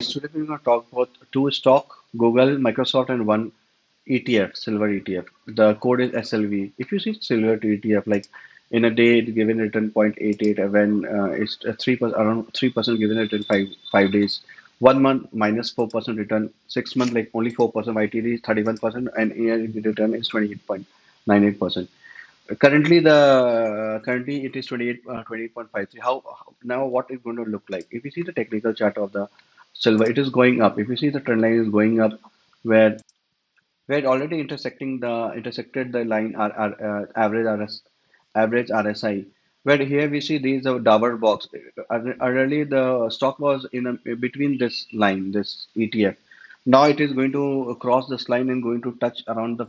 Today we're going to talk about two stock, Google, Microsoft, and one ETF, silver ETF. The code is SLV. If you see silver to ETF, like in a day, it's given return 0.88, when it's 3%, around 3% given return five days. 1 month minus 4% return. 6 month like only 4%. YTD is 31%, and year return is 28.98%. Currently it is 28.53. Now what is going to look like? If you see the technical chart of the silver, it is going up. If you see the trend line is going up, where it already intersected the line average RSI. Where here we see these are Dower box. Earlier the stock was between this line, this ETF. Now it is going to cross this line and going to touch around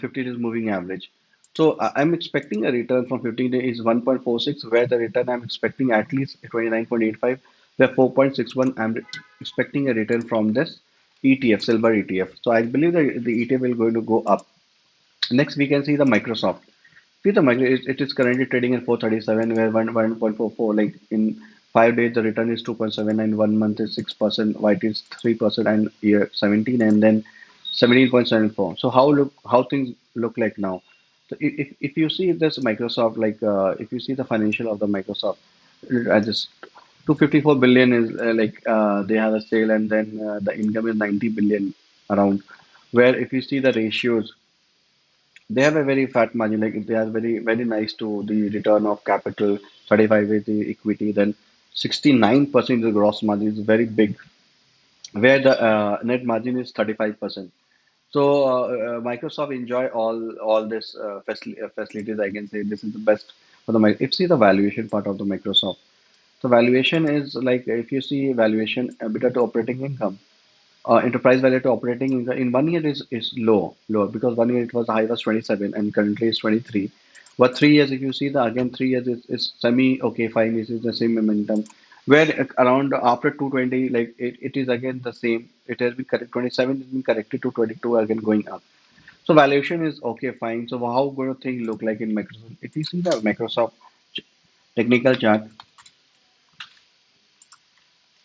50 days moving average. So I'm expecting a return from 15 days is 1.46, where the return I'm expecting at least 29.85, where 4.61 I'm expecting a return from this ETF, silver ETF. So I believe that the ETF will going to go up. Next, we can see the Microsoft. See the micro, it is currently trading at 437, where 1.44, like in 5 days the return is 2.79, 1 month is 6%, YT is 3%, and year 17, and then 17.74. So how things look like now? So if you see this Microsoft, like if you see the financial of the Microsoft, I just 254 billion is they have a sale, and then the income is 90 billion around. Where if you see the ratios, they have a very fat margin, like they are very nice to the return of capital. 35 is the equity, then 69% the gross margin is very big, where the net margin is 35%. So Microsoft enjoy all this facilities. I can say this is the best for the if see the valuation part of the Microsoft. So valuation is like, if you see valuation EBITDA to operating income, enterprise value to operating income in 1 year is lower, because 1 year it was high was 27 and currently is 23. But 3 years, if you see the again 3 years is semi okay fine. This is the same momentum, where around after 220, like it is again the same. It has been correct 27 has been corrected to 22 again going up. So valuation is okay fine. So how going to thing look like in Microsoft? If you see the Microsoft technical chart,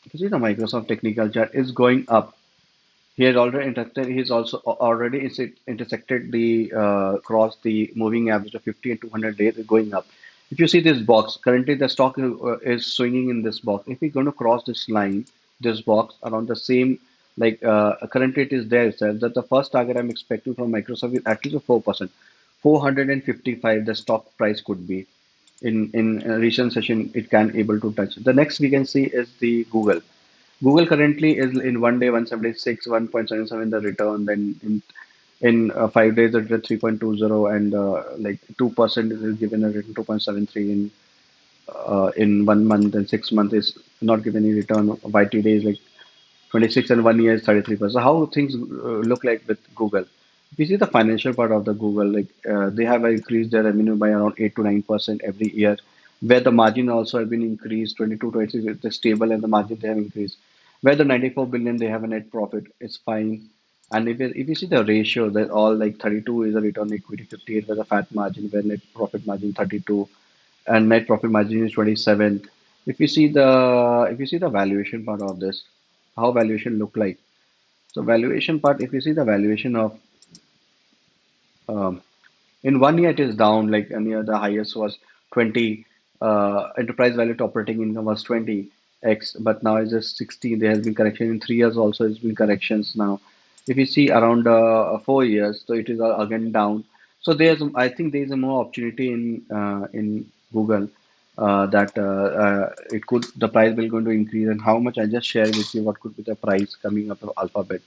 if you see the Microsoft technical chart is going up. He has already intersected. He's also already intersected the cross the moving average of 50 and 200 days going up. If you see this box, currently the stock is swinging in this box. If we're going to cross this line, this box around the same, like currently it is there itself, that the first target I'm expecting from Microsoft is at least a 4%, 455. The stock price could be in a recent session it can able to touch. The next we can see is the Google. Google currently is in 1 day 176, 1.77 the return. Then in 5 days the return 3.20, and like 2% is given a return 2.73 in 1 month, and 6 months is not given any return. YTD is like 26, and 1 year is 33%. So how things look like with Google? If you see the financial part of the Google, like they have increased their revenue by around 8 to 9% every year, where the margin also have been increased 22 to 26, they're stable, and the margin they have increased. Where the 94 billion they have a net profit, it's fine. And if you see the ratio, that all like 32 is a return on equity, 58 was a fat margin, where net profit margin 32, and net profit margin is 27. If you see the valuation part of this, how valuation look like? So valuation part, if you see the valuation of um, in 1 year it is down, like, and near the highest was 20. Enterprise value to operating income was 20x, but now it's just 16. There has been correction in 3 years also. It's been corrections now. If you see around 4 years, so it is again down. So I think there is a more opportunity in Google, that it could the price will going to increase, and how much I just share with you what could be the price coming up of Alphabet.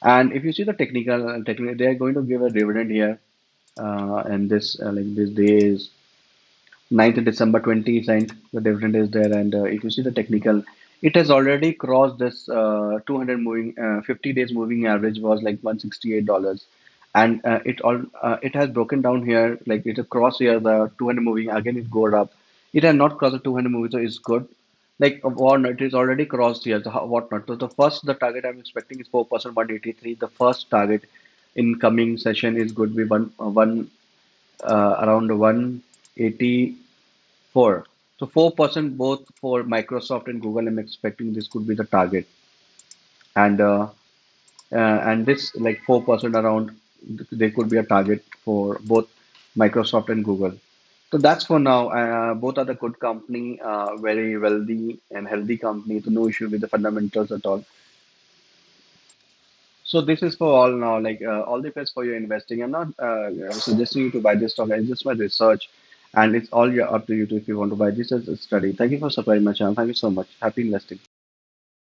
And if you see the technical, they are going to give a dividend here, and this like this day is 9th December 20 cent. The dividend is there, and if you see the technical, it has already crossed this 200 moving 50 days moving average was like $168, and it has broken down here, like it has crossed here the 200 moving, again it goes up. It has not crossed the 200 moving, so it's good. Like or not, it is already crossed here. So what not? So the target I'm expecting is 4%, 183. The first target in coming session is good be one around 184. So 4% both for Microsoft and Google. I'm expecting this could be the target, and this like 4% around, there could be a target for both Microsoft and Google. So that's for now. Both are the good company, very wealthy and healthy company. So no issue with the fundamentals at all. So this is for all now. Like all the best for your investing. I'm not suggesting you to buy this stock. It's just my research, and it's all up to you to if you want to buy this as a study. Thank you for supporting my channel. Thank you so much. Happy investing.